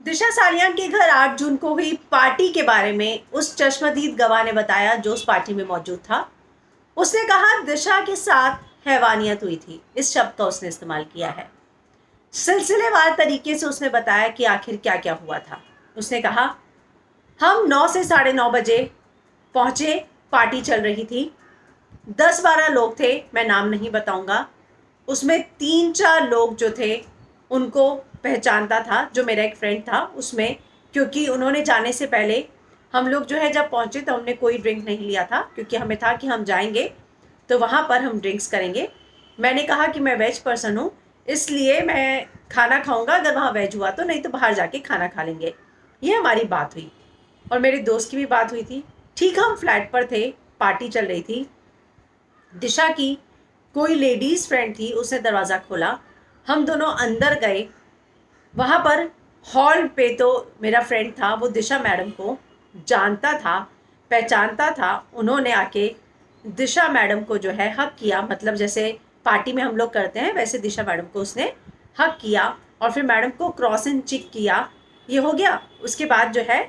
दिशा सालियान के घर 8 जून को हुई पार्टी के बारे में उस चश्मदीद गवाह ने बताया जो उस पार्टी में मौजूद था। उसने कहा दिशा के साथ हैवानियत हुई थी, इस शब्द का उसने इस्तेमाल किया है। सिलसिलेवार तरीके से उसने बताया कि आखिर क्या क्या हुआ था। उसने कहा हम 9 से 9:30 बजे पहुंचे, पार्टी चल रही थी, 10-12 लोग थे, मैं नाम नहीं बताऊंगा। उसमें 3-4 लोग जो थे उनको पहचानता था, जो मेरा एक फ्रेंड था उसमें, क्योंकि उन्होंने जाने से पहले हम लोग जो है जब पहुंचे तो हमने कोई ड्रिंक नहीं लिया था, क्योंकि हमें था कि हम जाएंगे तो वहाँ पर हम ड्रिंक्स करेंगे। मैंने कहा कि मैं वेज पर्सन हूँ, इसलिए मैं खाना खाऊंगा अगर वहाँ वेज हुआ तो, नहीं तो बाहर जाके खाना खा लेंगे। ये हमारी बात हुई और मेरे दोस्त की भी बात हुई थी। ठीक हम फ्लैट पर थे, पार्टी चल रही थी। दिशा की कोई लेडीज़ फ्रेंड थी, उसने दरवाज़ा खोला, हम दोनों अंदर गए। वहाँ पर हॉल पे तो मेरा फ्रेंड था, वो दिशा मैडम को जानता था, पहचानता था। उन्होंने आके दिशा मैडम को जो है हक किया, मतलब जैसे पार्टी में हम लोग करते हैं वैसे दिशा मैडम को उसने हक किया और फिर मैडम को क्रॉस एंड चिक किया। ये हो गया। उसके बाद जो है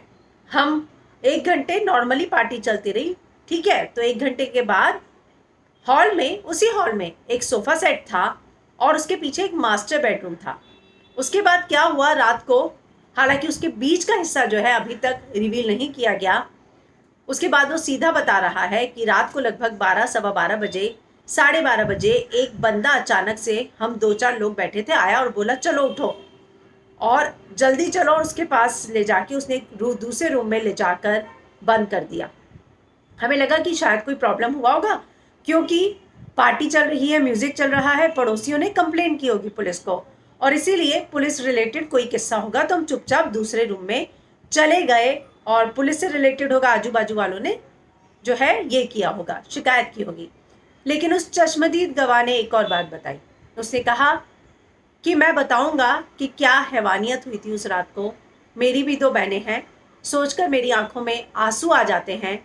हम 1 घंटे नॉर्मली पार्टी चलती रही, ठीक है। तो 1 घंटे के बाद हॉल में, उसी हॉल में एक सोफ़ा सेट था और उसके पीछे एक मास्टर बेडरूम था। उसके बाद क्या हुआ रात को, हालांकि उसके बीच का हिस्सा जो है अभी तक रिवील नहीं किया गया। उसके बाद वो सीधा बता रहा है कि रात को लगभग 12, सवा 12 बजे, 12:30 बजे एक बंदा अचानक से, हम 2-4 लोग बैठे थे, आया और बोला चलो उठो और जल्दी चलो, और उसके पास ले जाके उसने एक दूसरे रूम में ले जाकर बंद कर दिया। हमें लगा कि शायद कोई प्रॉब्लम हुआ होगा, क्योंकि पार्टी चल रही है, म्यूजिक चल रहा है, पड़ोसियों ने कंप्लेन की होगी पुलिस को, और इसीलिए पुलिस रिलेटेड कोई किस्सा होगा। तो हम चुपचाप दूसरे रूम में चले गए और पुलिस से रिलेटेड होगा, आजू बाजू वालों ने जो है ये किया होगा, शिकायत की होगी। लेकिन उस चश्मदीद गवाह ने एक और बात बताई। उसने कहा कि मैं बताऊंगा कि क्या हैवानियत हुई थी उस रात को। मेरी भी 2 बहनें हैं, सोचकर मेरी आंखों में आंसू आ जाते हैं।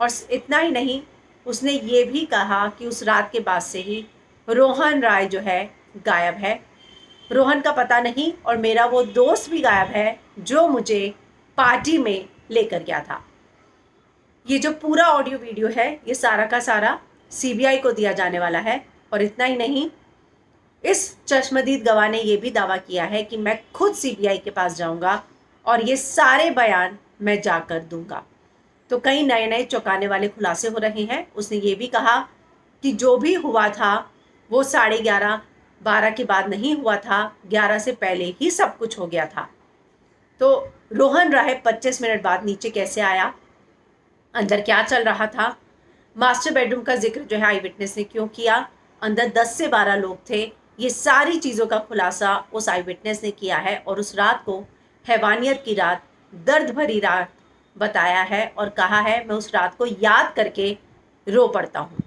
और इतना ही नहीं, उसने ये भी कहा कि उस रात के बाद से ही रोहन राय जो है गायब है। रोहन का पता नहीं, और मेरा वो दोस्त भी गायब है जो मुझे पार्टी में लेकर गया था। ये जो पूरा ऑडियो वीडियो है ये सारा का सारा सीबीआई को दिया जाने वाला है। और इतना ही नहीं, इस चश्मदीद गवाह ने यह भी दावा किया है कि मैं खुद सीबीआई के पास जाऊंगा और ये सारे बयान मैं जाकर दूंगा। तो कई नए नए चौंकाने वाले खुलासे हो रहे हैं। उसने ये भी कहा कि जो भी हुआ था वो 11:30, 12 के बाद नहीं हुआ था, 11 से पहले ही सब कुछ हो गया था। तो रोहन राय 25 मिनट बाद नीचे कैसे आया, अंदर क्या चल रहा था, मास्टर बेडरूम का जिक्र जो है आई विटनेस ने क्यों किया, अंदर 10 से 12 लोग थे, ये सारी चीज़ों का खुलासा उस आई विटनेस ने किया है। और उस रात को हैवानियत की रात, दर्द भरी रात बताया है और कहा है मैं उस रात को याद करके रो पड़ता हूँ।